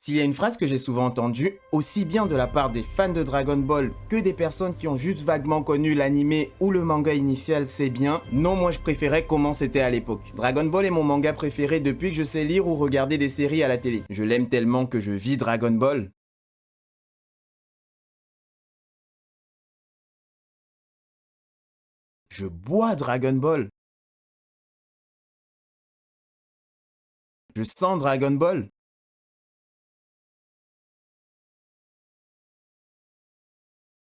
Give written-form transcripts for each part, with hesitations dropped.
S'il y a une phrase que j'ai souvent entendue, aussi bien de la part des fans de Dragon Ball que des personnes qui ont juste vaguement connu l'anime ou le manga initial, c'est bien, non, moi je préférais comment c'était à l'époque. Dragon Ball est mon manga préféré depuis que je sais lire ou regarder des séries à la télé. Je l'aime tellement que je vis Dragon Ball. Je bois Dragon Ball. Je sens Dragon Ball.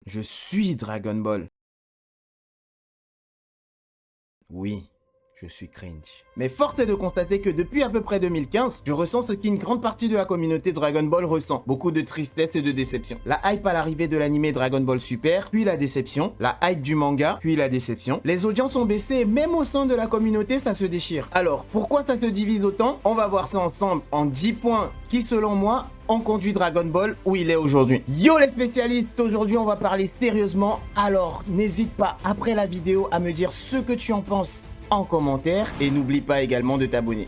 Je suis Dragon Ball. Oui, je suis cringe. Mais force est de constater que depuis à peu près 2015, je ressens ce qu'une grande partie de la communauté Dragon Ball ressent. Beaucoup de tristesse et de déception. La hype à l'arrivée de l'anime Dragon Ball Super, puis la déception. La hype du manga, puis la déception. Les audiences ont baissé et même au sein de la communauté, ça se déchire. Alors, pourquoi ça se divise autant? On va voir ça ensemble en 10 points qui, selon moi, ont conduit Dragon Ball où il est aujourd'hui. Yo les spécialistes, aujourd'hui on va parler sérieusement, alors n'hésite pas après la vidéo à me dire ce que tu en penses en commentaire et n'oublie pas également de t'abonner.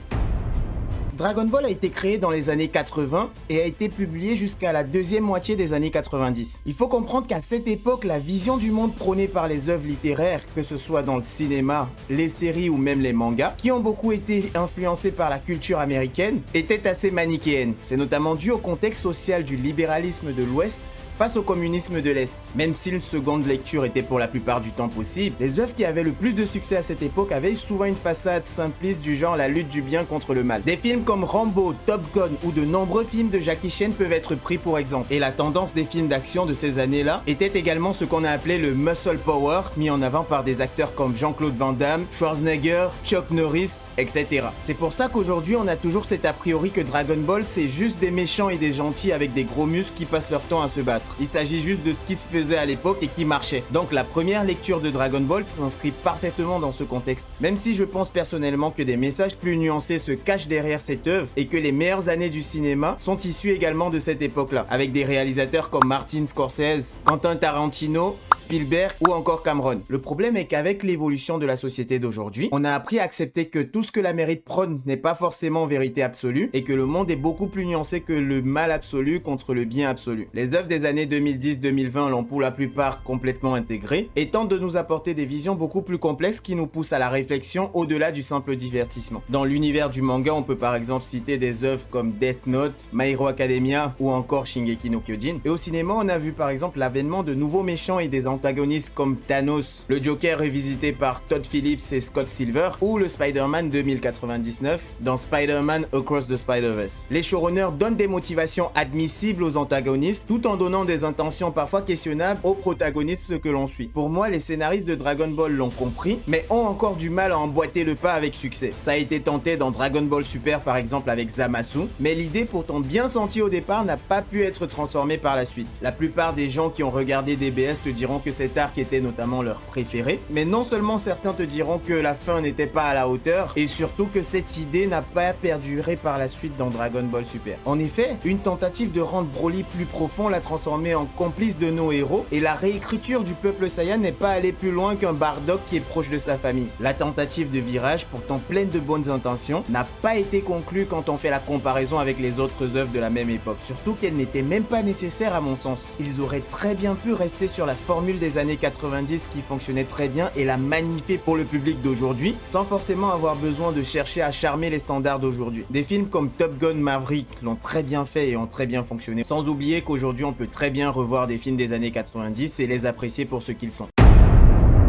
Dragon Ball a été créé dans les années 80 et a été publié jusqu'à la deuxième moitié des années 90. Il faut comprendre qu'à cette époque, la vision du monde prônée par les œuvres littéraires, que ce soit dans le cinéma, les séries ou même les mangas, qui ont beaucoup été influencés par la culture américaine, était assez manichéenne. C'est notamment dû au contexte social du libéralisme de l'Ouest face au communisme de l'Est. Même si une seconde lecture était pour la plupart du temps possible, les œuvres qui avaient le plus de succès à cette époque avaient souvent une façade simpliste du genre la lutte du bien contre le mal. Des films comme Rambo, Top Gun ou de nombreux films de Jackie Chan peuvent être pris pour exemple. Et la tendance des films d'action de ces années-là était également ce qu'on a appelé le muscle power, mis en avant par des acteurs comme Jean-Claude Van Damme, Schwarzenegger, Chuck Norris, etc. C'est pour ça qu'aujourd'hui on a toujours cet a priori que Dragon Ball c'est juste des méchants et des gentils avec des gros muscles qui passent leur temps à se battre. Il s'agit juste de ce qui se faisait à l'époque et qui marchait. Donc la première lecture de Dragon Ball s'inscrit parfaitement dans ce contexte. Même si je pense personnellement que des messages plus nuancés se cachent derrière cette œuvre et que les meilleures années du cinéma sont issues également de cette époque-là, avec des réalisateurs comme Martin Scorsese, Quentin Tarantino, Spielberg ou encore Cameron. Le problème est qu'avec l'évolution de la société d'aujourd'hui, on a appris à accepter que tout ce que la mérite prône n'est pas forcément vérité absolue et que le monde est beaucoup plus nuancé que le mal absolu contre le bien absolu. Les œuvres des années 2010-2020 l'ont pour la plupart complètement intégré et tentent de nous apporter des visions beaucoup plus complexes qui nous poussent à la réflexion au-delà du simple divertissement. Dans l'univers du manga, on peut par exemple citer des œuvres comme Death Note, My Hero Academia ou encore Shingeki no Kyojin. Et au cinéma, on a vu par exemple l'avènement de nouveaux méchants et des antagonistes comme Thanos, le Joker revisité par Todd Phillips et Scott Silver ou le Spider-Man 2099 dans Spider-Man Across the Spider-Verse. Les showrunners donnent des motivations admissibles aux antagonistes tout en donnant des intentions parfois questionnables aux protagonistes que l'on suit. Pour moi, les scénaristes de Dragon Ball l'ont compris, mais ont encore du mal à emboîter le pas avec succès. Ça a été tenté dans Dragon Ball Super par exemple avec Zamasu, mais l'idée pourtant bien sentie au départ n'a pas pu être transformée par la suite. La plupart des gens qui ont regardé DBS te diront que cet arc était notamment leur préféré, mais non seulement certains te diront que la fin n'était pas à la hauteur, et surtout que cette idée n'a pas perduré par la suite dans Dragon Ball Super. En effet, une tentative de rendre Broly plus profond l'a transformé en complice de nos héros, et la réécriture du peuple Saiyan n'est pas allée plus loin qu'un Bardock qui est proche de sa famille. La tentative de virage, pourtant pleine de bonnes intentions, n'a pas été conclue quand on fait la comparaison avec les autres œuvres de la même époque. Surtout qu'elle n'était même pas nécessaire à mon sens. Ils auraient très bien pu rester sur la formule des années 90 qui fonctionnait très bien et la magnifier pour le public d'aujourd'hui, sans forcément avoir besoin de chercher à charmer les standards d'aujourd'hui. Des films comme Top Gun Maverick l'ont très bien fait et ont très bien fonctionné, sans oublier qu'aujourd'hui on peut très bien revoir des films des années 90 et les apprécier pour ce qu'ils sont.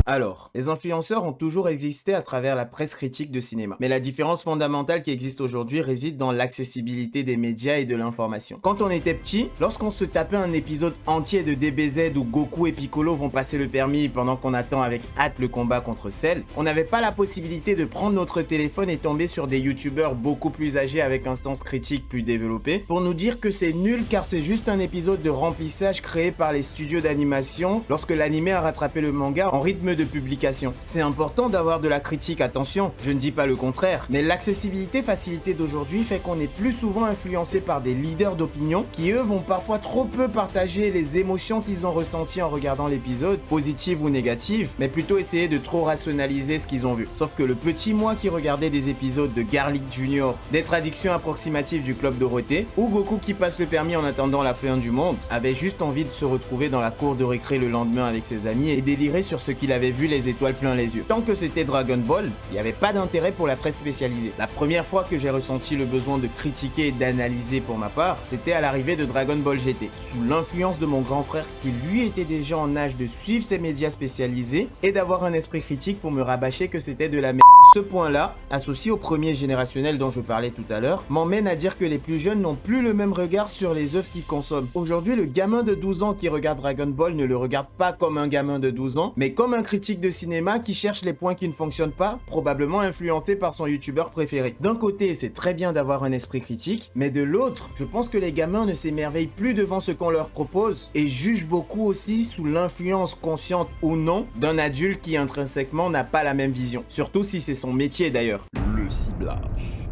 Alors, les influenceurs ont toujours existé à travers la presse critique de cinéma. Mais la différence fondamentale qui existe aujourd'hui réside dans l'accessibilité des médias et de l'information. Quand on était petit, lorsqu'on se tapait un épisode entier de DBZ où Goku et Piccolo vont passer le permis pendant qu'on attend avec hâte le combat contre Cell, on n'avait pas la possibilité de prendre notre téléphone et tomber sur des youtubeurs beaucoup plus âgés avec un sens critique plus développé pour nous dire que c'est nul car c'est juste un épisode de remplissage créé par les studios d'animation lorsque l'anime a rattrapé le manga en rythme de de publication. C'est important d'avoir de la critique, attention, je ne dis pas le contraire, mais l'accessibilité facilitée d'aujourd'hui fait qu'on est plus souvent influencé par des leaders d'opinion qui eux vont parfois trop peu partager les émotions qu'ils ont ressenties en regardant l'épisode, positives ou négatives, mais plutôt essayer de trop rationaliser ce qu'ils ont vu. Sauf que le petit moi qui regardait des épisodes de Garlic Jr., des traductions approximatives du Club Dorothée, ou Goku qui passe le permis en attendant la fin du monde, avait juste envie de se retrouver dans la cour de récré le lendemain avec ses amis et délirer sur ce qu'il avait vu les étoiles plein les yeux. Tant que c'était Dragon Ball, il n'y avait pas d'intérêt pour la presse spécialisée. La première fois que j'ai ressenti le besoin de critiquer et d'analyser pour ma part, c'était à l'arrivée de Dragon Ball GT, sous l'influence de mon grand frère qui lui était déjà en âge de suivre ces médias spécialisés et d'avoir un esprit critique pour me rabâcher que c'était de la merde. Ce point-là, associé au premier générationnel dont je parlais tout à l'heure, m'emmène à dire que les plus jeunes n'ont plus le même regard sur les œuvres qu'ils consomment. Aujourd'hui, le gamin de 12 ans qui regarde Dragon Ball ne le regarde pas comme un gamin de 12 ans, mais comme un critique de cinéma qui cherche les points qui ne fonctionnent pas, probablement influencé par son youtubeur préféré. D'un côté, c'est très bien d'avoir un esprit critique, mais de l'autre, je pense que les gamins ne s'émerveillent plus devant ce qu'on leur propose et jugent beaucoup aussi sous l'influence consciente ou non d'un adulte qui intrinsèquement n'a pas la même vision. Surtout si c'est son métier d'ailleurs. Le ciblage.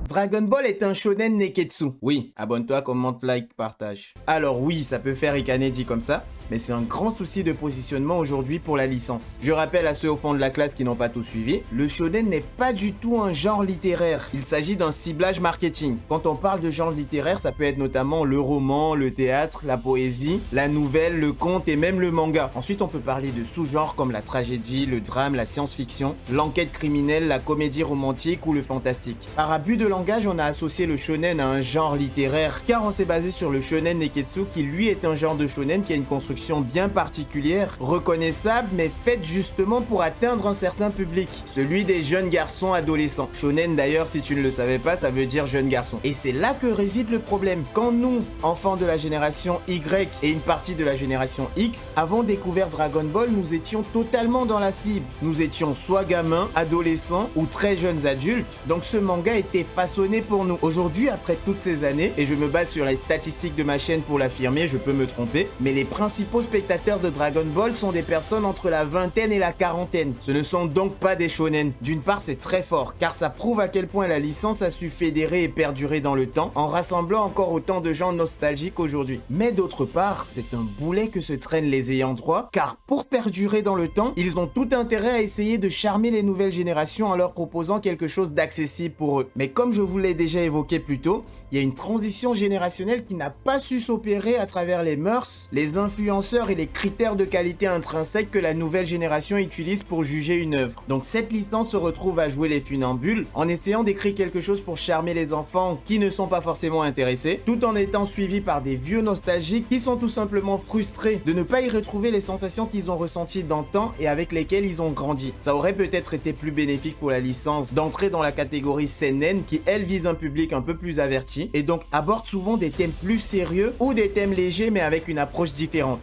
Dragon Ball est un shonen neketsu. Oui, abonne-toi, commente, like, partage. Alors oui, ça peut faire ricaner dit comme ça, mais c'est un grand souci de positionnement aujourd'hui pour la licence. Je rappelle à ceux au fond de la classe qui n'ont pas tout suivi, le shonen n'est pas du tout un genre littéraire. Il s'agit d'un ciblage marketing. Quand on parle de genre littéraire, ça peut être notamment le roman, le théâtre, la poésie, la nouvelle, le conte et même le manga. Ensuite, on peut parler de sous-genres comme la tragédie, le drame, la science-fiction, l'enquête criminelle, la comédie romantique ou le fantastique. Par abus de langage, on a associé le shonen à un genre littéraire, car on s'est basé sur le shonen neketsu qui lui est un genre de shonen qui a une construction bien particulière, reconnaissable, mais faite justement pour atteindre un certain public, celui des jeunes garçons adolescents. Shonen d'ailleurs, si tu ne le savais pas, ça veut dire jeune garçon. Et c'est là que réside le problème. Quand nous, enfants de la génération Y et une partie de la génération X, avons découvert Dragon Ball, nous étions totalement dans la cible. Nous étions soit gamins, adolescents ou très jeunes adultes, donc ce manga était façonné pour nous. Aujourd'hui, après toutes ces années, et je me base sur les statistiques de ma chaîne pour l'affirmer, je peux me tromper, mais les principaux spectateurs de Dragon Ball sont des personnes entre la vingtaine et la quarantaine. Ce ne sont donc pas des shonen. D'une part, c'est très fort, car ça prouve à quel point la licence a su fédérer et perdurer dans le temps, en rassemblant encore autant de gens nostalgiques aujourd'hui. Mais d'autre part, c'est un boulet que se traînent les ayants droit, car pour perdurer dans le temps, ils ont tout intérêt à essayer de charmer les nouvelles générations en leur proposant quelque chose d'accessible pour eux. Mais comme je vous l'ai déjà évoqué plus tôt, il y a une transition générationnelle qui n'a pas su s'opérer à travers les mœurs, les influenceurs et les critères de qualité intrinsèques que la nouvelle génération utilise pour juger une œuvre. Donc cette licence se retrouve à jouer les funambules en essayant d'écrire quelque chose pour charmer les enfants qui ne sont pas forcément intéressés, tout en étant suivis par des vieux nostalgiques qui sont tout simplement frustrés de ne pas y retrouver les sensations qu'ils ont ressenties d'antan et avec lesquelles ils ont grandi. Ça aurait peut-être été plus bénéfique pour la licence d'entrer dans la catégorie seinen qui elle vise un public un peu plus averti et donc aborde souvent des thèmes plus sérieux ou des thèmes légers mais avec une approche différente.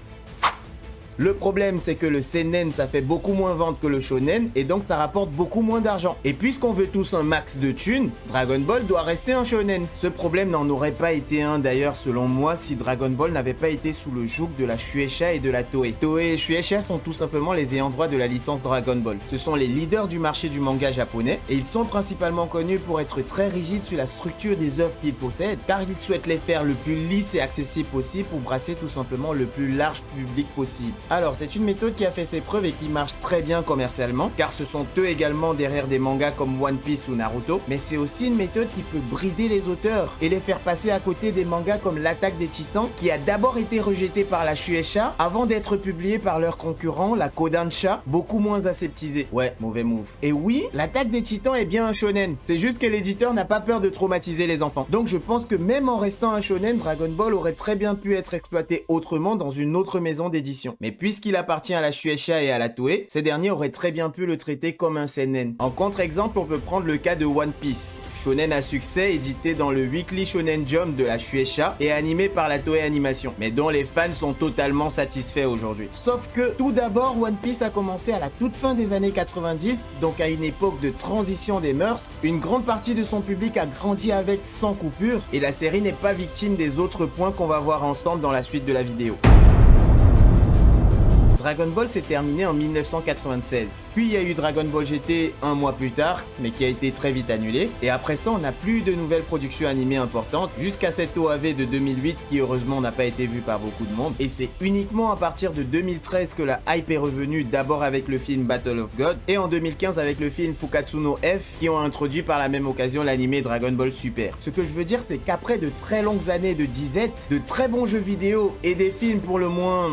Le problème, c'est que le seinen, ça fait beaucoup moins vendre que le shonen, et donc ça rapporte beaucoup moins d'argent. Et puisqu'on veut tous un max de thunes, Dragon Ball doit rester un shonen. Ce problème n'en aurait pas été un d'ailleurs, selon moi, si Dragon Ball n'avait pas été sous le joug de la Shueisha et de la Toei. Toei et Shueisha sont tout simplement les ayants droit de la licence Dragon Ball. Ce sont les leaders du marché du manga japonais, et ils sont principalement connus pour être très rigides sur la structure des œuvres qu'ils possèdent, car ils souhaitent les faire le plus lisse et accessible possible pour brasser tout simplement le plus large public possible. Alors c'est une méthode qui a fait ses preuves et qui marche très bien commercialement, car ce sont eux également derrière des mangas comme One Piece ou Naruto, mais c'est aussi une méthode qui peut brider les auteurs et les faire passer à côté des mangas comme l'Attaque des Titans, qui a d'abord été rejeté par la Shueisha avant d'être publié par leur concurrent, la Kodansha, beaucoup moins aseptisé. Ouais, mauvais move. Et oui, l'Attaque des Titans est bien un shonen, c'est juste que l'éditeur n'a pas peur de traumatiser les enfants. Donc je pense que même en restant un shonen, Dragon Ball aurait très bien pu être exploité autrement dans une autre maison d'édition. Mais puisqu'il appartient à la Shueisha et à la Toei, ces derniers auraient très bien pu le traiter comme un seinen. En contre-exemple, on peut prendre le cas de One Piece, shonen à succès édité dans le Weekly Shonen Jump de la Shueisha et animé par la Toei Animation, mais dont les fans sont totalement satisfaits aujourd'hui. Sauf que, tout d'abord, One Piece a commencé à la toute fin des années 90, donc à une époque de transition des mœurs. Une grande partie de son public a grandi avec sans coupure, et la série n'est pas victime des autres points qu'on va voir ensemble dans la suite de la vidéo. Dragon Ball s'est terminé en 1996. Puis il y a eu Dragon Ball GT un mois plus tard, mais qui a été très vite annulé. Et après ça, on n'a plus de nouvelles productions animées importantes, jusqu'à cette OAV de 2008 qui heureusement n'a pas été vue par beaucoup de monde. Et c'est uniquement à partir de 2013 que la hype est revenue, d'abord avec le film Battle of God, et en 2015 avec le film Fukatsu no F, qui ont introduit par la même occasion l'anime Dragon Ball Super. Ce que je veux dire, c'est qu'après de très longues années de disette, de très bons jeux vidéo et des films pour le moins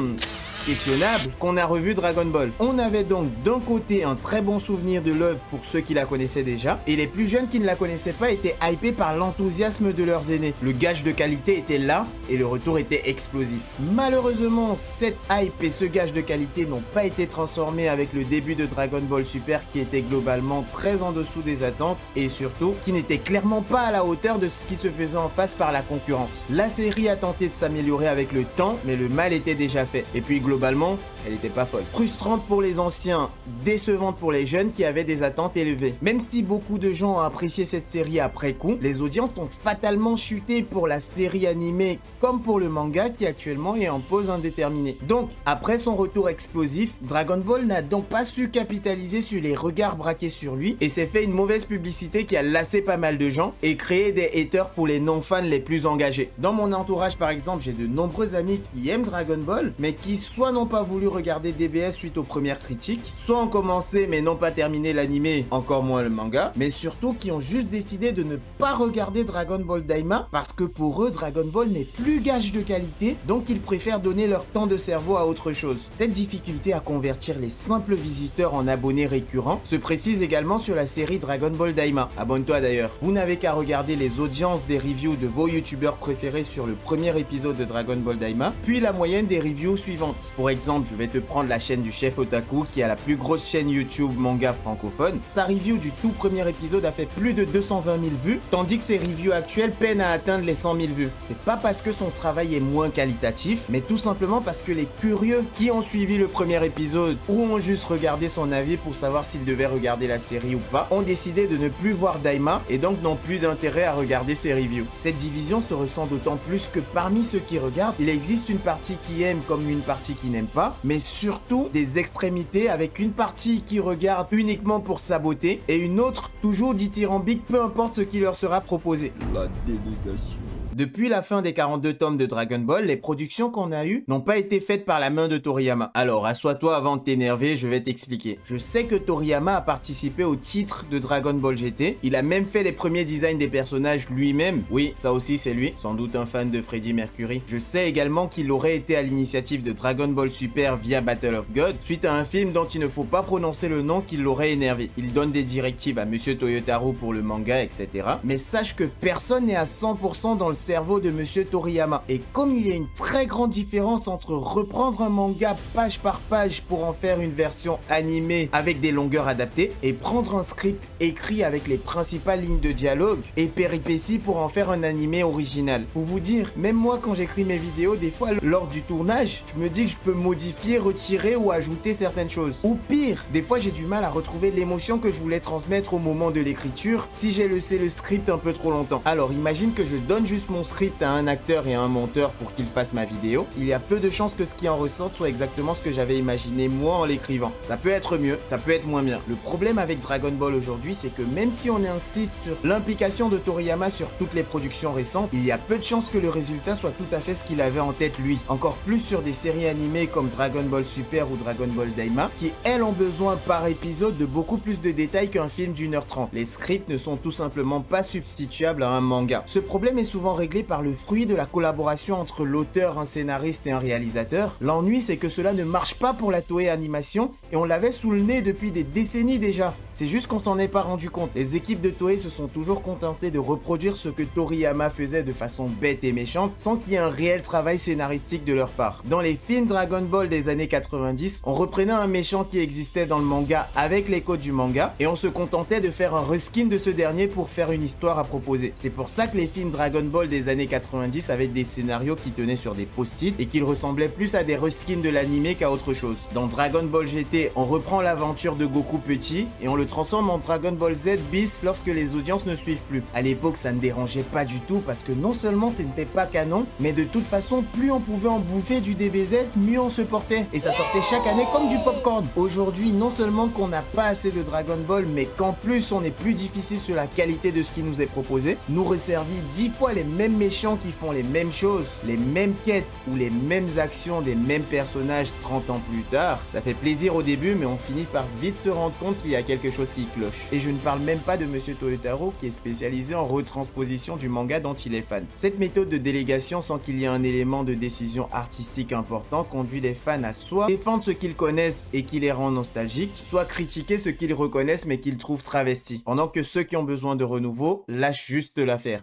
questionnable, qu'on a revu Dragon Ball. On avait donc d'un côté un très bon souvenir de l'œuvre pour ceux qui la connaissaient déjà, et les plus jeunes qui ne la connaissaient pas étaient hypés par l'enthousiasme de leurs aînés. Le gage de qualité était là, et le retour était explosif. Malheureusement, cette hype et ce gage de qualité n'ont pas été transformés avec le début de Dragon Ball Super qui était globalement très en dessous des attentes, et surtout, qui n'était clairement pas à la hauteur de ce qui se faisait en face par la concurrence. La série a tenté de s'améliorer avec le temps, mais le mal était déjà fait. Et puis globalement, elle était pas folle. Frustrante pour les anciens, décevante pour les jeunes qui avaient des attentes élevées. Même si beaucoup de gens ont apprécié cette série après coup, les audiences ont fatalement chuté pour la série animée comme pour le manga qui actuellement est en pause indéterminée. Donc, après son retour explosif, Dragon Ball n'a donc pas su capitaliser sur les regards braqués sur lui et s'est fait une mauvaise publicité qui a lassé pas mal de gens et créé des haters pour les non-fans les plus engagés. Dans mon entourage par exemple, j'ai de nombreux amis qui aiment Dragon Ball, mais qui soit n'ont pas voulu regarder DBS suite aux premières critiques, soit ont commencé mais n'ont pas terminé l'animé, encore moins le manga, mais surtout qui ont juste décidé de ne pas regarder Dragon Ball Daima parce que pour eux Dragon Ball n'est plus gage de qualité, donc ils préfèrent donner leur temps de cerveau à autre chose. Cette difficulté à convertir les simples visiteurs en abonnés récurrents se précise également sur la série Dragon Ball Daima. Abonne-toi d'ailleurs. Vous n'avez qu'à regarder les audiences des reviews de vos youtubeurs préférés sur le premier épisode de Dragon Ball Daima, puis la moyenne des reviews suivantes. Pour exemple, je vais te prendre la chaîne du chef Otaku qui a la plus grosse chaîne YouTube manga francophone. Sa review du tout premier épisode a fait plus de 220 000 vues, tandis que ses reviews actuelles peinent à atteindre les 100 000 vues. C'est pas parce que son travail est moins qualitatif, mais tout simplement parce que les curieux qui ont suivi le premier épisode ou ont juste regardé son avis pour savoir s'ils devaient regarder la série ou pas, ont décidé de ne plus voir Daima et donc n'ont plus d'intérêt à regarder ses reviews. Cette division se ressent d'autant plus que parmi ceux qui regardent, il existe une partie qui aime comme une partie qui n'aime pas, mais surtout des extrémités avec une partie qui regarde uniquement pour sa beauté et une autre toujours dithyrambique peu importe ce qui leur sera proposé. La délégation. Depuis la fin des 42 tomes de Dragon Ball, les productions qu'on a eues n'ont pas été faites par la main de Toriyama. Alors, assois-toi avant de t'énerver, je vais t'expliquer. Je sais que Toriyama a participé au titre de Dragon Ball GT, il a même fait les premiers designs des personnages lui-même. Oui, ça aussi c'est lui, sans doute un fan de Freddie Mercury. Je sais également qu'il aurait été à l'initiative de Dragon Ball Super via Battle of God, suite à un film dont il ne faut pas prononcer le nom qui l'aurait énervé. Il donne des directives à Monsieur Toyotaro pour le manga, etc. Mais sache que personne n'est à 100% dans le cerveau de Monsieur Toriyama. Et comme il y a une très grande différence entre reprendre un manga page par page pour en faire une version animée avec des longueurs adaptées et prendre un script écrit avec les principales lignes de dialogue et péripéties pour en faire un animé original. Pour vous dire, même moi quand j'écris mes vidéos, des fois lors du tournage, je me dis que je peux modifier, retirer ou ajouter certaines choses. Ou pire, des fois j'ai du mal à retrouver l'émotion que je voulais transmettre au moment de l'écriture si j'ai laissé le script un peu trop longtemps. Alors imagine que je donne juste mon script à un acteur et à un monteur pour qu'il fasse ma vidéo, il y a peu de chances que ce qui en ressorte soit exactement ce que j'avais imaginé moi en l'écrivant. Ça peut être mieux, ça peut être moins bien. Le problème avec Dragon Ball aujourd'hui, c'est que même si on insiste sur l'implication de Toriyama sur toutes les productions récentes, il y a peu de chances que le résultat soit tout à fait ce qu'il avait en tête lui. Encore plus sur des séries animées comme Dragon Ball Super ou Dragon Ball Daima, qui elles ont besoin par épisode de beaucoup plus de détails qu'un film d'1h30. Les scripts ne sont tout simplement pas substituables à un manga. Ce problème est souvent réglé par le fruit de la collaboration entre l'auteur, un scénariste et un réalisateur. L'ennui, c'est que cela ne marche pas pour la Toei Animation et on l'avait sous le nez depuis des décennies déjà. C'est juste qu'on s'en est pas rendu compte. Les équipes de Toei se sont toujours contentées de reproduire ce que Toriyama faisait de façon bête et méchante sans qu'il y ait un réel travail scénaristique de leur part. Dans les films Dragon Ball des années 90, on reprenait un méchant qui existait dans le manga avec les codes du manga et on se contentait de faire un reskin de ce dernier pour faire une histoire à proposer. C'est pour ça que les films Dragon Ball des années 90 avec des scénarios qui tenaient sur des post-it et qui ressemblaient plus à des reskins de l'anime qu'à autre chose. Dans Dragon Ball GT, on reprend l'aventure de Goku petit et on le transforme en Dragon Ball Z bis lorsque les audiences ne suivent plus. À l'époque, ça ne dérangeait pas du tout parce que non seulement ce n'était pas canon, mais de toute façon, plus on pouvait en bouffer du DBZ, mieux on se portait. Et ça sortait chaque année comme du popcorn. Aujourd'hui, non seulement qu'on n'a pas assez de Dragon Ball, mais qu'en plus on est plus difficile sur la qualité de ce qui nous est proposé, nous resservit 10 fois les mêmes méchants qui font les mêmes choses, les mêmes quêtes ou les mêmes actions des mêmes personnages 30 ans plus tard. Ça fait plaisir au début, mais on finit par vite se rendre compte qu'il y a quelque chose qui cloche. Et je ne parle même pas de Monsieur Toyotaro qui est spécialisé en retransposition du manga dont il est fan. Cette méthode de délégation sans qu'il y ait un élément de décision artistique important conduit les fans à soit défendre ce qu'ils connaissent et qui les rend nostalgiques, soit critiquer ce qu'ils reconnaissent mais qu'ils trouvent travesti, pendant que ceux qui ont besoin de renouveau lâchent juste l'affaire.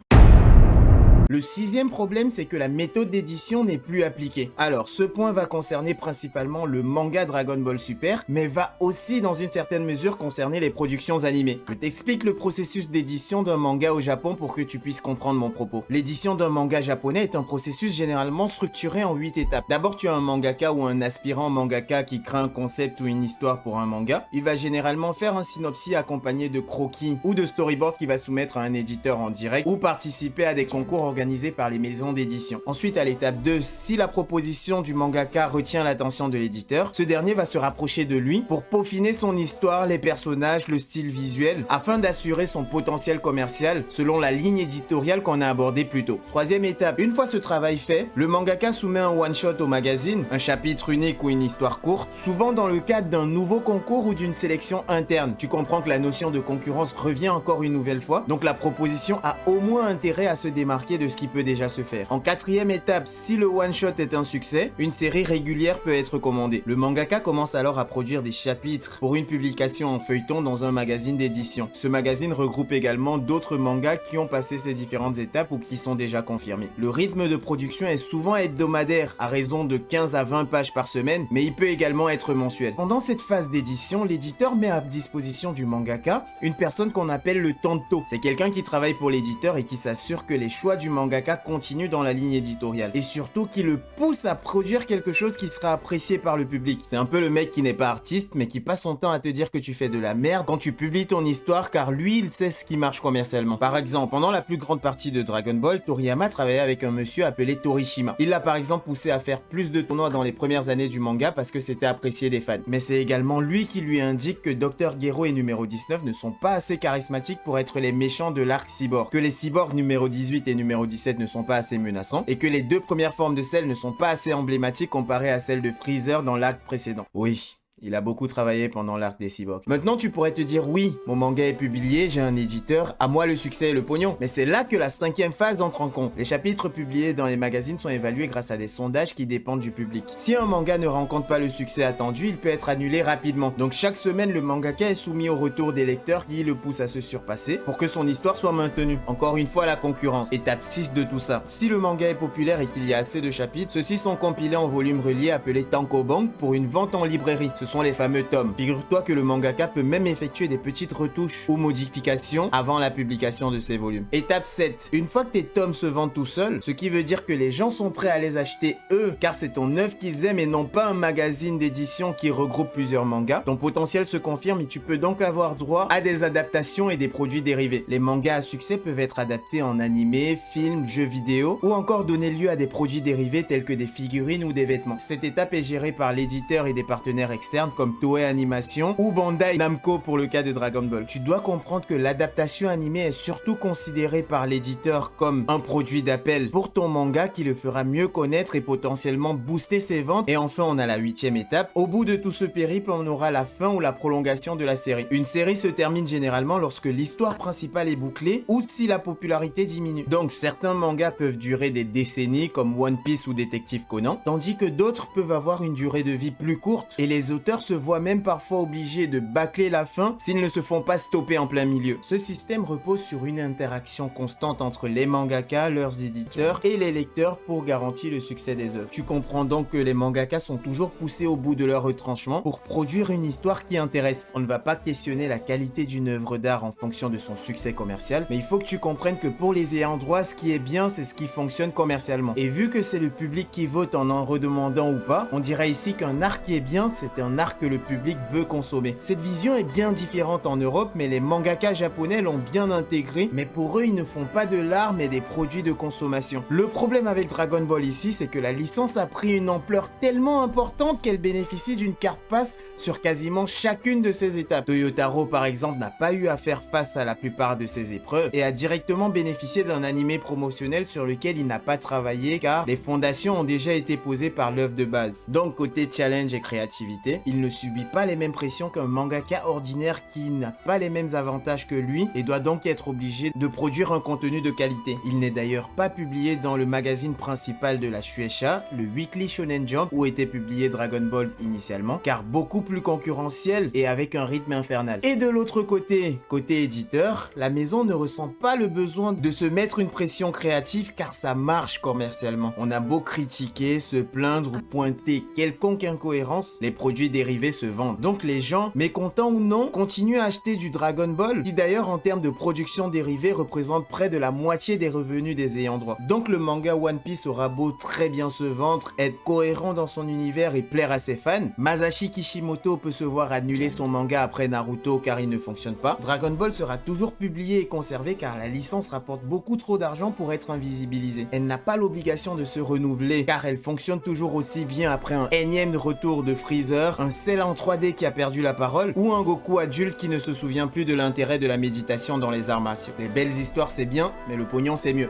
Le sixième problème, c'est que la méthode d'édition n'est plus appliquée. Alors, ce point va concerner principalement le manga Dragon Ball Super, mais va aussi dans une certaine mesure concerner les productions animées. Je t'explique le processus d'édition d'un manga au Japon pour que tu puisses comprendre mon propos. L'édition d'un manga japonais est un processus généralement structuré en 8 étapes. D'abord, tu as un mangaka ou un aspirant mangaka qui crée un concept ou une histoire pour un manga. Il va généralement faire un synopsis accompagné de croquis ou de storyboard qu'il va soumettre à un éditeur en direct ou participer à des concours organisés par les maisons d'édition. Ensuite, à l'étape 2, si la proposition du mangaka retient l'attention de l'éditeur, ce dernier va se rapprocher de lui pour peaufiner son histoire, les personnages, le style visuel, afin d'assurer son potentiel commercial selon la ligne éditoriale qu'on a abordée plus tôt. Troisième étape, une fois ce travail fait, le mangaka soumet un one-shot au magazine, un chapitre unique ou une histoire courte, souvent dans le cadre d'un nouveau concours ou d'une sélection interne. Tu comprends que la notion de concurrence revient encore une nouvelle fois, donc la proposition a au moins intérêt à se démarquer de ce qui peut déjà se faire. En quatrième étape, si le one-shot est un succès, une série régulière peut être commandée. Le mangaka commence alors à produire des chapitres pour une publication en feuilleton dans un magazine d'édition. Ce magazine regroupe également d'autres mangas qui ont passé ces différentes étapes ou qui sont déjà confirmés. Le rythme de production est souvent hebdomadaire, à raison de 15 à 20 pages par semaine, mais il peut également être mensuel. Pendant cette phase d'édition, l'éditeur met à disposition du mangaka une personne qu'on appelle le tanto. C'est quelqu'un qui travaille pour l'éditeur et qui s'assure que les choix du mangaka continue dans la ligne éditoriale et surtout qui le pousse à produire quelque chose qui sera apprécié par le public. C'est un peu le mec qui n'est pas artiste mais qui passe son temps à te dire que tu fais de la merde quand tu publies ton histoire car lui il sait ce qui marche commercialement. Par exemple, pendant la plus grande partie de Dragon Ball, Toriyama travaillait avec un monsieur appelé Torishima. Il l'a par exemple poussé à faire plus de tournois dans les premières années du manga parce que c'était apprécié des fans. Mais c'est également lui qui lui indique que Dr Gero et numéro 19 ne sont pas assez charismatiques pour être les méchants de l'arc cyborg, que les cyborgs numéro 18 et numéro 17 ne sont pas assez menaçants et que les deux premières formes de Cell ne sont pas assez emblématiques comparées à celles de Freezer dans l'arc précédent. Oui. Il a beaucoup travaillé pendant l'arc des cyborgs. Maintenant, tu pourrais te dire, oui, mon manga est publié, j'ai un éditeur, à moi le succès et le pognon. Mais c'est là que la cinquième phase entre en compte. Les chapitres publiés dans les magazines sont évalués grâce à des sondages qui dépendent du public. Si un manga ne rencontre pas le succès attendu, il peut être annulé rapidement. Donc chaque semaine, le mangaka est soumis au retour des lecteurs qui le poussent à se surpasser pour que son histoire soit maintenue. Encore une fois, la concurrence. Étape 6 de tout ça. Si le manga est populaire et qu'il y a assez de chapitres, ceux-ci sont compilés en volumes reliés appelés tankobon pour une vente en librairie. Ce sont les fameux tomes. Figure-toi que le mangaka peut même effectuer des petites retouches ou modifications avant la publication de ces volumes. Étape 7. Une fois que tes tomes se vendent tout seuls, ce qui veut dire que les gens sont prêts à les acheter eux, car c'est ton œuvre qu'ils aiment et non pas un magazine d'édition qui regroupe plusieurs mangas, ton potentiel se confirme et tu peux donc avoir droit à des adaptations et des produits dérivés. Les mangas à succès peuvent être adaptés en animé, films, jeux vidéo ou encore donner lieu à des produits dérivés tels que des figurines ou des vêtements. Cette étape est gérée par l'éditeur et des partenaires externes comme Toei Animation ou Bandai Namco pour le cas de Dragon Ball. Tu dois comprendre que l'adaptation animée est surtout considérée par l'éditeur comme un produit d'appel pour ton manga qui le fera mieux connaître et potentiellement booster ses ventes. Et enfin, on a la 8e étape. Au bout de tout ce périple, on aura la fin ou la prolongation de la série. Une série se termine généralement lorsque l'histoire principale est bouclée ou si la popularité diminue. Donc certains mangas peuvent durer des décennies comme One Piece ou Détective Conan, tandis que d'autres peuvent avoir une durée de vie plus courte et les auteurs auteurs se voient même parfois obligés de bâcler la fin s'ils ne se font pas stopper en plein milieu. Ce système repose sur une interaction constante entre les mangaka, leurs éditeurs et les lecteurs pour garantir le succès des œuvres. Tu comprends donc que les mangaka sont toujours poussés au bout de leur retranchement pour produire une histoire qui intéresse. On ne va pas questionner la qualité d'une œuvre d'art en fonction de son succès commercial, mais il faut que tu comprennes que pour les ayants droit, ce qui est bien, c'est ce qui fonctionne commercialement. Et vu que c'est le public qui vote en redemandant ou pas, on dirait ici qu'un art qui est bien, c'est un art que le public veut consommer. Cette vision est bien différente en Europe, mais les mangaka japonais l'ont bien intégré, mais pour eux, ils ne font pas de l'art, mais des produits de consommation. Le problème avec Dragon Ball ici, c'est que la licence a pris une ampleur tellement importante qu'elle bénéficie d'une carte passe sur quasiment chacune de ses étapes. Toyotaro, par exemple, n'a pas eu à faire face à la plupart de ses épreuves et a directement bénéficié d'un animé promotionnel sur lequel il n'a pas travaillé car les fondations ont déjà été posées par l'œuvre de base. Donc côté challenge et créativité, il ne subit pas les mêmes pressions qu'un mangaka ordinaire qui n'a pas les mêmes avantages que lui et doit donc être obligé de produire un contenu de qualité. Il n'est d'ailleurs pas publié dans le magazine principal de la Shueisha, le Weekly Shonen Jump, où était publié Dragon Ball initialement, car beaucoup plus concurrentiel et avec un rythme infernal. Et de l'autre côté, côté éditeur, la maison ne ressent pas le besoin de se mettre une pression créative car ça marche commercialement. On a beau critiquer, se plaindre ou pointer quelconque incohérence, les produits dérivés se vendent. Donc les gens, mécontents ou non, continuent à acheter du Dragon Ball, qui d'ailleurs en termes de production dérivée représente près de la moitié des revenus des ayants droit. Donc le manga One Piece aura beau très bien se vendre, être cohérent dans son univers et plaire à ses fans, Masashi Kishimoto peut se voir annuler son manga après Naruto car il ne fonctionne pas. Dragon Ball sera toujours publié et conservé car la licence rapporte beaucoup trop d'argent pour être invisibilisée. Elle n'a pas l'obligation de se renouveler car elle fonctionne toujours aussi bien après un énième retour de Freezer, un Cell en 3D qui a perdu la parole ou un Goku adulte qui ne se souvient plus de l'intérêt de la méditation dans les arts martiaux. Les belles histoires c'est bien, mais le pognon c'est mieux.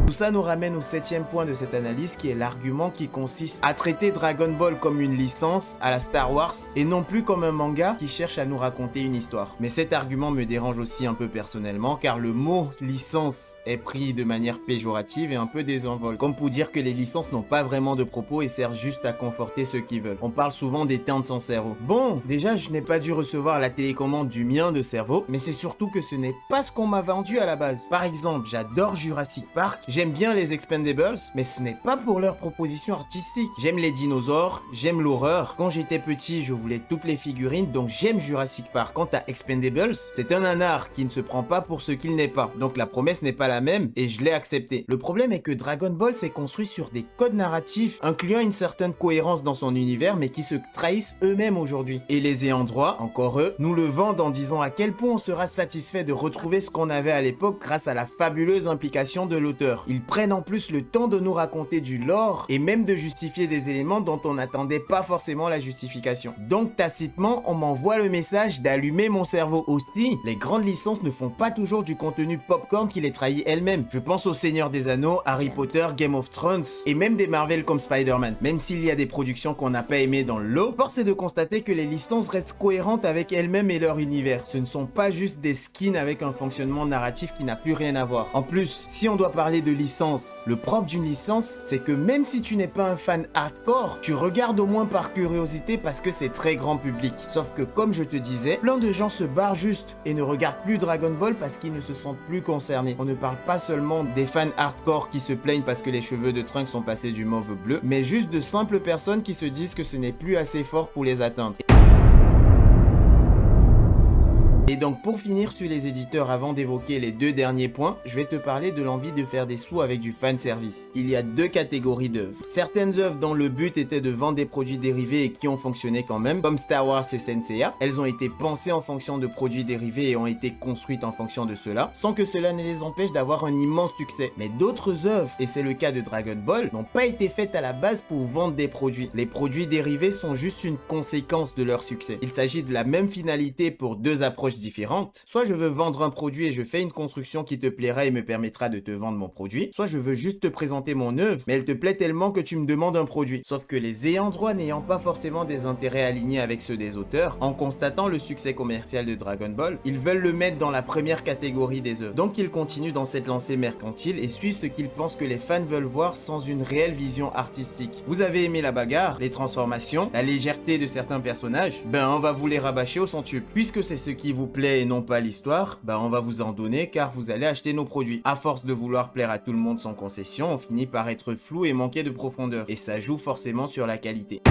Tout ça nous ramène au 7e point de cette analyse qui est l'argument qui consiste à traiter Dragon Ball comme une licence à la Star Wars et non plus comme un manga qui cherche à nous raconter une histoire. Mais cet argument me dérange aussi un peu personnellement car le mot licence est pris de manière péjorative et un peu désinvolte, comme pour dire que les licences n'ont pas vraiment de propos et servent juste à conforter ceux qui veulent. On parle souvent d'éteindre son cerveau. Bon, déjà je n'ai pas dû recevoir la télécommande du mien de cerveau, mais c'est surtout que ce n'est pas ce qu'on m'a vendu à la base. Par exemple, j'adore Jurassic Park, j'aime bien les Expendables, mais ce n'est pas pour leur proposition artistique. J'aime les dinosaures, j'aime l'horreur. Quand j'étais petit, je voulais toutes les figurines, donc j'aime Jurassic Park. Quant à Expendables, c'est un nanar qui ne se prend pas pour ce qu'il n'est pas. Donc la promesse n'est pas la même et je l'ai accepté. Le problème est que Dragon Ball s'est construit sur des codes narratifs incluant une certaine cohérence dans son univers, mais qui se trahissent eux-mêmes aujourd'hui. Et les ayants droit, encore eux, nous le vendent en disant à quel point on sera satisfait de retrouver ce qu'on avait à l'époque grâce à la fabuleuse implication de l'auteur. Ils prennent en plus le temps de nous raconter du lore et même de justifier des éléments dont on n'attendait pas forcément la justification. Donc tacitement, on m'envoie le message d'allumer mon cerveau. Aussi, les grandes licences ne font pas toujours du contenu popcorn qui les trahit elles-mêmes. Je pense au Seigneur des Anneaux, Harry Potter, Game of Thrones et même des Marvel comme Spider-Man. Même s'il y a des productions qu'on n'a pas aimées dans le lot, force est de constater que les licences restent cohérentes avec elles-mêmes et leur univers. Ce ne sont pas juste des skins avec un fonctionnement narratif qui n'a plus rien à voir. En plus, si on doit parler de licence, le propre d'une licence, c'est que même si tu n'es pas un fan hardcore, tu regardes au moins par curiosité parce que c'est très grand public. Sauf que comme je te disais, plein de gens se barrent juste et ne regardent plus Dragon Ball parce qu'ils ne se sentent plus concernés. On ne parle pas seulement des fans hardcore qui se plaignent parce que les cheveux de Trunks sont passés du mauve au bleu, mais juste de simples personnes qui se disent que ce n'est plus assez fort pour les atteindre. Et donc pour finir sur les éditeurs avant d'évoquer les deux derniers points, je vais te parler de l'envie de faire des sous avec du fanservice. Il y a deux catégories d'œuvres. Certaines œuvres dont le but était de vendre des produits dérivés et qui ont fonctionné quand même, comme Star Wars et Senseiya. Elles ont été pensées en fonction de produits dérivés et ont été construites en fonction de cela, sans que cela ne les empêche d'avoir un immense succès. Mais d'autres œuvres, et c'est le cas de Dragon Ball, n'ont pas été faites à la base pour vendre des produits. Les produits dérivés sont juste une conséquence de leur succès. Il s'agit de la même finalité pour deux approches différentes. Soit je veux vendre un produit et je fais une construction qui te plaira et me permettra de te vendre mon produit. Soit je veux juste te présenter mon œuvre, mais elle te plaît tellement que tu me demandes un produit. Sauf que les ayants droit n'ayant pas forcément des intérêts alignés avec ceux des auteurs, en constatant le succès commercial de Dragon Ball, ils veulent le mettre dans la première catégorie des œuvres. Donc ils continuent dans cette lancée mercantile et suivent ce qu'ils pensent que les fans veulent voir sans une réelle vision artistique. Vous avez aimé la bagarre, les transformations, la légèreté de certains personnages? Ben on va vous les rabâcher au centuple. Puisque c'est ce qui vous plaît et non pas l'histoire, ben on va vous en donner car vous allez acheter nos produits. À force de vouloir plaire à tout le monde sans concession, on finit par être flou et manquer de profondeur. Et ça joue forcément sur la qualité.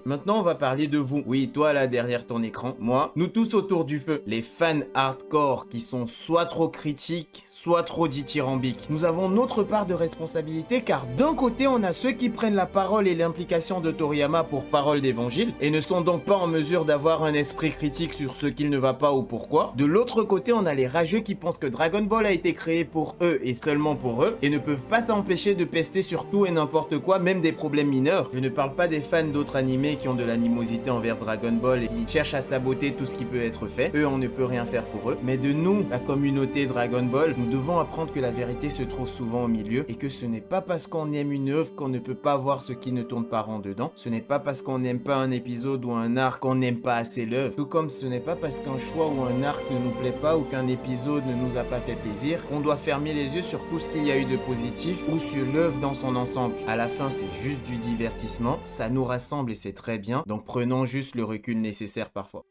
Maintenant, on va parler de vous. Oui, toi là derrière ton écran, moi, nous tous autour du feu. Les fans hardcore qui sont soit trop critiques, soit trop dithyrambiques. Nous avons notre part de responsabilité car d'un côté, on a ceux qui prennent la parole et l'implication de Toriyama pour parole d'évangile et ne sont donc pas en mesure d'avoir un esprit critique sur ce qu'il ne va pas ou pourquoi. De l'autre côté, on a les rageux qui pensent que Dragon Ball a été créé pour eux et seulement pour eux et ne peuvent pas s'empêcher de pester sur tout et n'importe quoi, même des problèmes mineurs. Je ne parle pas des fans d'autres animés qui ont de l'animosité envers Dragon Ball et qui cherchent à saboter tout ce qui peut être fait. Eux, on ne peut rien faire pour eux. Mais de nous, la communauté Dragon Ball, nous devons apprendre que la vérité se trouve souvent au milieu et que ce n'est pas parce qu'on aime une œuvre qu'on ne peut pas voir ce qui ne tourne pas rond dedans. Ce n'est pas parce qu'on n'aime pas un épisode ou un arc qu'on n'aime pas assez l'œuvre. Tout comme ce n'est pas parce qu'un choix ou un arc ne nous plaît pas ou qu'un épisode ne nous a pas fait plaisir qu'on doit fermer les yeux sur tout ce qu'il y a eu de positif ou sur l'œuvre dans son ensemble. À la fin, c'est juste du divertissement, ça nous rassemble et c'est très bien. Donc prenons juste le recul nécessaire parfois.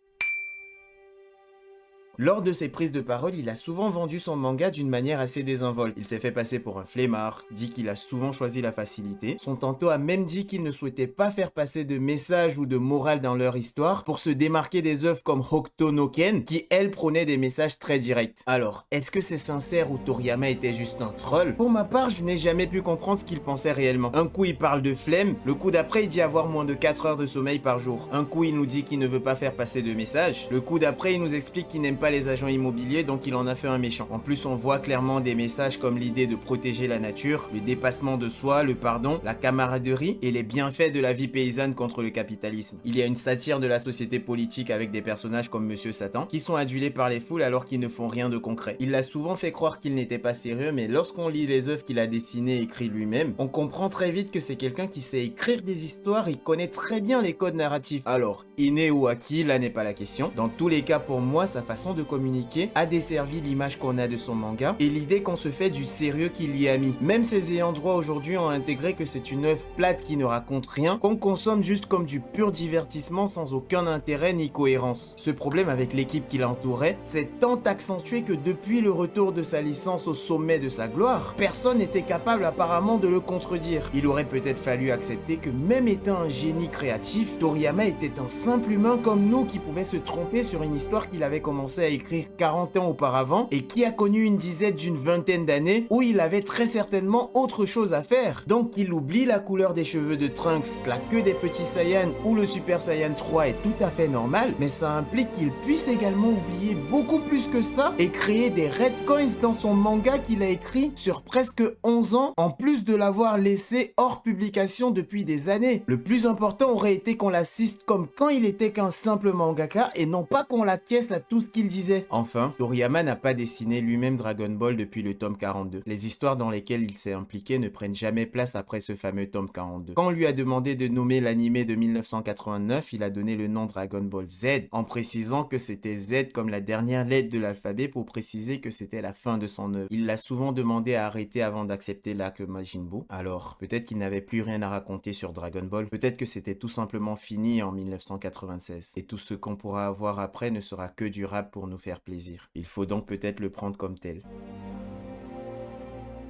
Lors de ses prises de parole, il a souvent vendu son manga d'une manière assez désinvolte. Il s'est fait passer pour un flemmard, dit qu'il a souvent choisi la facilité. Son tantôt a même dit qu'il ne souhaitait pas faire passer de messages ou de morale dans leur histoire pour se démarquer des œuvres comme Hokuto no Ken, qui elles prônaient des messages très directs. Alors, est-ce que c'est sincère ou Toriyama était juste un troll? Pour ma part, je n'ai jamais pu comprendre ce qu'il pensait réellement. Un coup il parle de flemme, le coup d'après il dit avoir moins de 4 heures de sommeil par jour. Un coup il nous dit qu'il ne veut pas faire passer de messages, le coup d'après il nous explique qu'il n'aime pas les agents immobiliers donc il en a fait un méchant. En plus on voit clairement des messages comme l'idée de protéger la nature, le dépassement de soi, le pardon, la camaraderie et les bienfaits de la vie paysanne contre le capitalisme. Il y a une satire de la société politique avec des personnages comme Monsieur Satan qui sont adulés par les foules alors qu'ils ne font rien de concret. Il l'a souvent fait croire qu'il n'était pas sérieux mais lorsqu'on lit les œuvres qu'il a dessinées et écrites lui-même, on comprend très vite que c'est quelqu'un qui sait écrire des histoires et connaît très bien les codes narratifs. Alors, inné ou acquis, là n'est pas la question. Dans tous les cas pour moi, sa façon de communiquer a desservi l'image qu'on a de son manga et l'idée qu'on se fait du sérieux qu'il y a mis. Même ses ayants droit aujourd'hui ont intégré que c'est une œuvre plate qui ne raconte rien, qu'on consomme juste comme du pur divertissement sans aucun intérêt ni cohérence. Ce problème avec l'équipe qui l'entourait s'est tant accentué que depuis le retour de sa licence au sommet de sa gloire, personne n'était capable apparemment de le contredire. Il aurait peut-être fallu accepter que même étant un génie créatif, Toriyama était un simple humain comme nous qui pouvait se tromper sur une histoire qu'il avait commencé à écrire 40 ans auparavant et qui a connu une disette d'une vingtaine d'années où il avait très certainement autre chose à faire. Donc qu'il oublie la couleur des cheveux de Trunks, la queue des petits Saiyans ou le Super Saiyan 3 est tout à fait normal, mais ça implique qu'il puisse également oublier beaucoup plus que ça et créer des red coins dans son manga qu'il a écrit sur presque 11 ans en plus de l'avoir laissé hors publication depuis des années. Le plus important aurait été qu'on l'assiste comme quand il était qu'un simple mangaka et non pas qu'on l'acquiesce à tout ce qu'il disait. Enfin, Toriyama n'a pas dessiné lui-même Dragon Ball depuis le tome 42. Les histoires dans lesquelles il s'est impliqué ne prennent jamais place après ce fameux tome 42. Quand on lui a demandé de nommer l'animé de 1989, il a donné le nom Dragon Ball Z, en précisant que c'était Z comme la dernière lettre de l'alphabet pour préciser que c'était la fin de son œuvre. Il l'a souvent demandé à arrêter avant d'accepter l'arc Majin Buu. Alors, peut-être qu'il n'avait plus rien à raconter sur Dragon Ball, peut-être que c'était tout simplement fini en 1996. Et tout ce qu'on pourra avoir après ne sera que du rap pour nous faire plaisir. Il faut donc peut-être le prendre comme tel.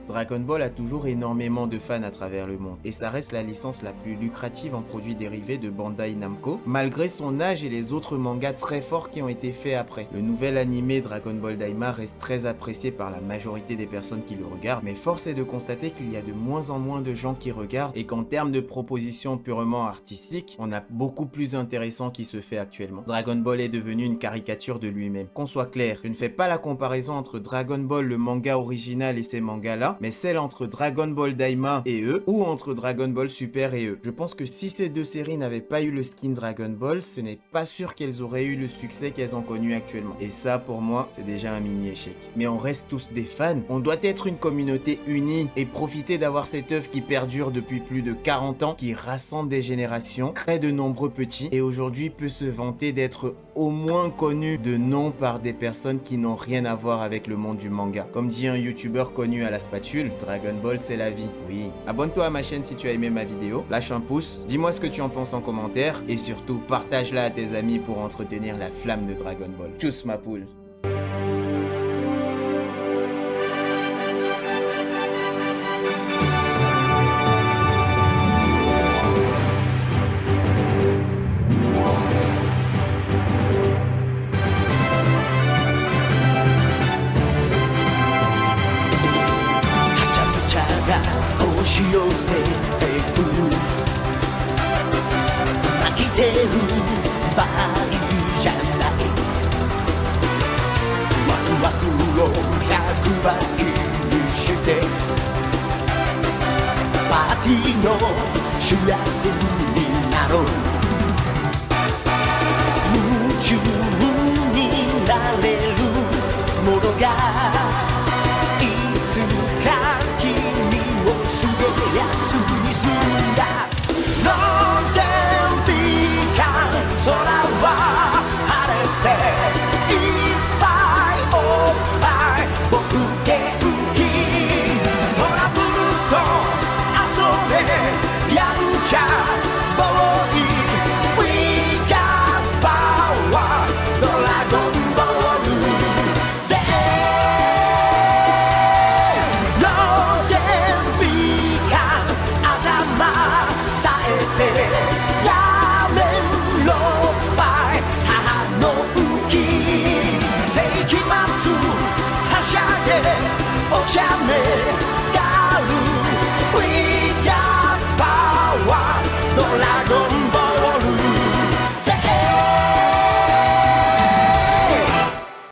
Dragon Ball a toujours énormément de fans à travers le monde, et ça reste la licence la plus lucrative en produits dérivés de Bandai Namco, malgré son âge et les autres mangas très forts qui ont été faits après. Le nouvel animé Dragon Ball Daima reste très apprécié par la majorité des personnes qui le regardent, mais force est de constater qu'il y a de moins en moins de gens qui regardent, et qu'en termes de propositions purement artistiques, on a beaucoup plus intéressant qui se fait actuellement. Dragon Ball est devenu une caricature de lui-même. Qu'on soit clair, je ne fais pas la comparaison entre Dragon Ball le manga original et ces mangas-là, pas, mais celle entre Dragon Ball Daima et eux, ou entre Dragon Ball Super et eux. Je pense que si ces deux séries n'avaient pas eu le skin Dragon Ball, ce n'est pas sûr qu'elles auraient eu le succès qu'elles ont connu actuellement. Et ça, pour moi, c'est déjà un mini échec. Mais on reste tous des fans, on doit être une communauté unie et profiter d'avoir cette œuvre qui perdure depuis plus de 40 ans, qui rassemble des générations, crée de nombreux petits et aujourd'hui peut se vanter d'être au moins connu de nom par des personnes qui n'ont rien à voir avec le monde du manga. Comme dit un youtubeur connu à la spatule, Dragon Ball c'est la vie. Oui. Abonne-toi à ma chaîne si tu as aimé ma vidéo, lâche un pouce, dis-moi ce que tu en penses en commentaire et surtout partage-la à tes amis pour entretenir la flamme de Dragon Ball. Tchuss ma poule.パーティーの主役になろう